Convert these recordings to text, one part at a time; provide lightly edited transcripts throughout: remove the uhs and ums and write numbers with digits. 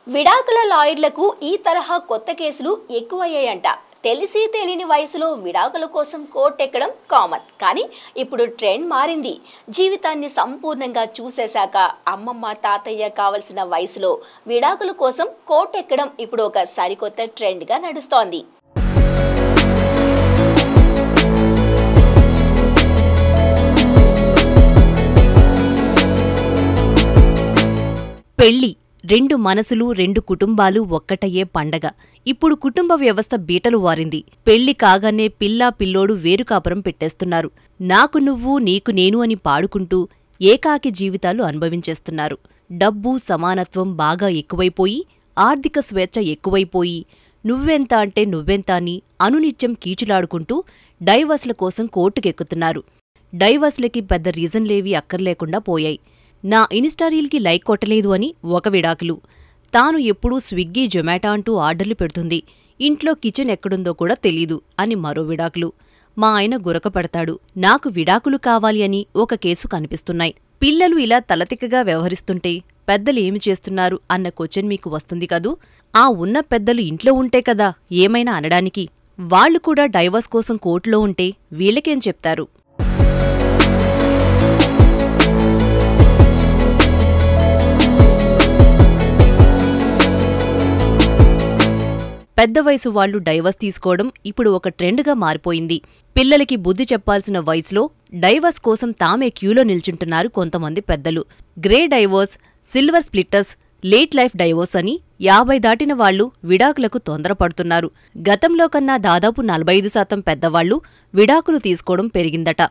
విడాకుల లాయర్లకు ఈ తరహా కొత్త కేసులు ఎక్కువయ్యాయంట. తెలిసి తెలియని వయసులో విడాకుల కోసం కోర్టెక్కడం కామన్. కానీ ఇప్పుడు ట్రెండ్ మారింది. జీవితాన్ని సంపూర్ణంగా చూసేశాక అమ్మమ్మ తాతయ్య కావలసిన వయసులో విడాకుల కోసం కోర్టెక్కడం ఇప్పుడు ఒక సరికొత్త ట్రెండ్గా నడుస్తోంది. పెళ్లి రెండు మనసులు రెండు కుటుంబాలు ఒక్కటయ్యే పండగ. ఇప్పుడు కుటుంబ వ్యవస్థ బీటలు వారింది. పెళ్లి కాగానే పిల్లా పిల్లోడు వేరు కాపురం పెట్టేస్తున్నారు. నాకు నువ్వు నీకు నేను అని పాడుకుంటూ ఏకాకి జీవితాలు అనుభవించేస్తున్నారు. డబ్బు సమానత్వం బాగా ఎక్కువైపోయి ఆర్థిక స్వేచ్ఛ ఎక్కువైపోయి నువ్వెంత అంటే నువ్వెంత అని అనునిత్యం కీచులాడుకుంటూ డైవర్స్ల కోసం కోర్టుకెక్కుతున్నారు. డైవర్స్లకి పెద్ద రీజన్లేవీ అక్కర్లేకుండా పోయాయి. నా ఇన్స్టా రీల్కి లైక్ కొట్టలేదు అని ఒక విడాకులు, తాను ఎప్పుడూ స్విగ్గీ జొమాటో అంటూ ఆర్డర్లు పెడుతుంది, ఇంట్లో కిచెన్ ఎక్కడుందో కూడా తెలీదు అని మరో విడాకులు, మా ఆయన గురకపడతాడు, నాకు విడాకులు కావాలి అని ఒక కేసు కనిపిస్తున్నాయి. పిల్లలు ఇలా తలతిక్కగా వ్యవహరిస్తుంటే పెద్దలు ఏమి చేస్తున్నారు అన్న క్వశ్చన్ మీకు వస్తుంది కదూ. ఆ ఉన్న పెద్దలు ఇంట్లో ఉంటే కదా ఏమైనా అనడానికి. వాళ్లు కూడా డైవర్స్ కోసం కోర్టులో ఉంటే వీళ్ళకేం చెప్తారు? పెద్ద వయసు వాళ్లు డైవర్స్ తీసుకోవడం ఇప్పుడు ఒక ట్రెండ్గా మారిపోయింది. పిల్లలకి బుద్ధి చెప్పాల్సిన వయసులో డైవర్స్ కోసం తామే క్యూలో నిల్చుంటున్నారు కొంతమంది పెద్దలు. Grey divorce, silver స్ప్లిట్టర్స్, late life divorce అని 50 దాటిన వాళ్లు విడాకులకు తొందరపడుతున్నారు. గతంలో కన్నా దాదాపు 45% పెద్దవాళ్లు విడాకులు తీసుకోవడం పెరిగిందట.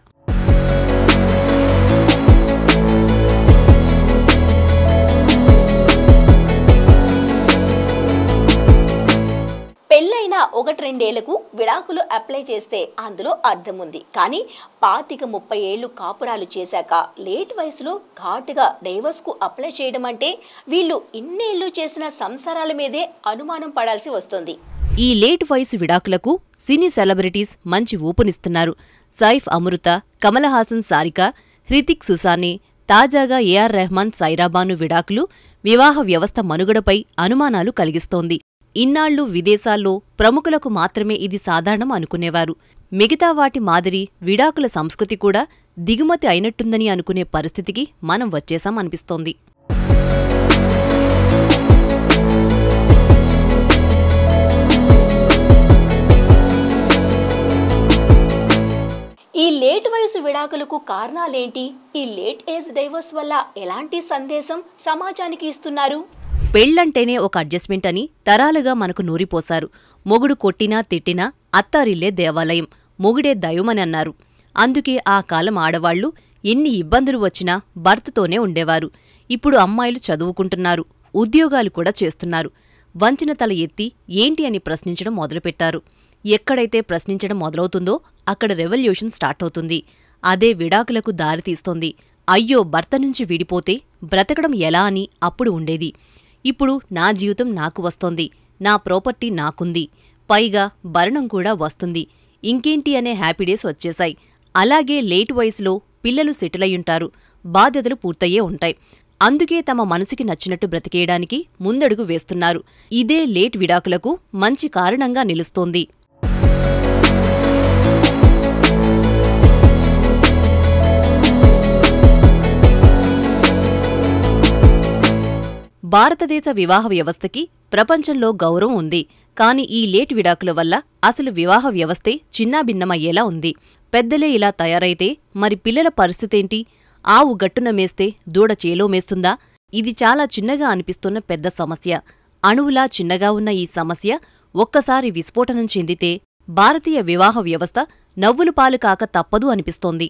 పెళ్ళైన 1-2 విడాకులు అప్లై చేస్తే అందులో అర్థముంది. కానీ 25-30 ఏళ్లు కాపురాలు చేశాక లేట్ వయసులో ఘాటుగా డైవర్స్కు అప్లై చేయడం అంటే వీళ్ళు ఇన్నేళ్లు చేసిన సంసారాల మీదే అనుమానం పడాల్సి వస్తుంది. ఈ లేట్ వయసు విడాకులకు సినీ సెలబ్రిటీస్ మంచి ఊపునిస్తున్నారు. సైఫ్ అమృత, కమల్ హాసన్ సారిక, హృతిక్ సుసానే, తాజాగా ఏఆర్ రెహమాన్ సైరాబాను విడాకులు వివాహ వ్యవస్థ మనుగడపై అనుమానాలు కలిగిస్తోంది. ఇన్నాళ్లు విదేశాల్లో ప్రముఖులకు మాత్రమే ఇది సాధారణం అనుకునేవారు. మిగతా వాటి మాదిరి విడాకుల సంస్కృతి కూడా దిగుమతి అయినట్టుందని అనుకునే పరిస్థితికి మనం వచ్చేశాం అనిపిస్తోంది. ఈ లేట్ వయసు విడాకులకు కారణాలేంటి? ఈ లేట్ ఏజ్ డైవర్స్ వల్ల ఎలాంటి సందేశం సమాజానికి ఇస్తున్నారు? పెళ్లంటేనే ఒక అడ్జస్ట్మెంట్ అని తరాలుగా మనకు నూరిపోశారు. మొగుడు కొట్టినా తిట్టినా అత్తారిల్లే దేవాలయం, మొగుడే దైవమని అన్నారు. అందుకే ఆ కాలం ఆడవాళ్లు ఎన్ని ఇబ్బందులు వచ్చినా భర్తతోనే ఉండేవారు. ఇప్పుడు అమ్మాయిలు చదువుకుంటున్నారు, ఉద్యోగాలు కూడా చేస్తున్నారు. వంచిన తల ఎత్తి ఏంటి అని ప్రశ్నించడం మొదలుపెట్టారు. ఎక్కడైతే ప్రశ్నించడం మొదలవుతుందో అక్కడ రెవల్యూషన్ స్టార్ట్ అవుతుంది. అదే విడాకులకు దారితీస్తోంది. అయ్యో భర్త నుంచి విడిపోతే బ్రతకడం ఎలా అని అప్పుడు ఉండేది. ఇప్పుడు నా జీవితం నాకు వస్తోంది, నా ప్రాపర్టీ నాకుంది, పైగా భరణం కూడా వస్తుంది, ఇంకేంటి అనే హ్యాపీడేస్ వచ్చేశాయి. అలాగే లేట్ వయసులో పిల్లలు సెటిల్ అయ్యుంటారు, బాధ్యతలు పూర్తయ్యే ఉంటాయి. అందుకే తమ మనసుకి నచ్చినట్టు బ్రతికేయడానికి ముందడుగు వేస్తున్నారు. ఇదే లేట్ విడాకులకు మంచి కారణంగా నిలుస్తోంది. భారతదేశ వివాహ వ్యవస్థకి ప్రపంచంలో గౌరవం ఉంది. కాని ఈ లేట్ విడాకుల వల్ల అసలు వివాహ వ్యవస్థే చిన్నాభిన్నమయ్యేలా ఉంది. పెద్దలే ఇలా తయారైతే మరి పిల్లల పరిస్థితేంటి? ఆవు గట్టున మేస్తే దూడ చేలో మేస్తుందా? ఇది చాలా చిన్నగా అనిపిస్తున్న పెద్ద సమస్య. అణువులా చిన్నగా ఉన్న ఈ సమస్య ఒక్కసారి విస్ఫోటనం చెందితే భారతీయ వివాహ వ్యవస్థ నవ్వులు పాలు కాక తప్పదు అనిపిస్తోంది.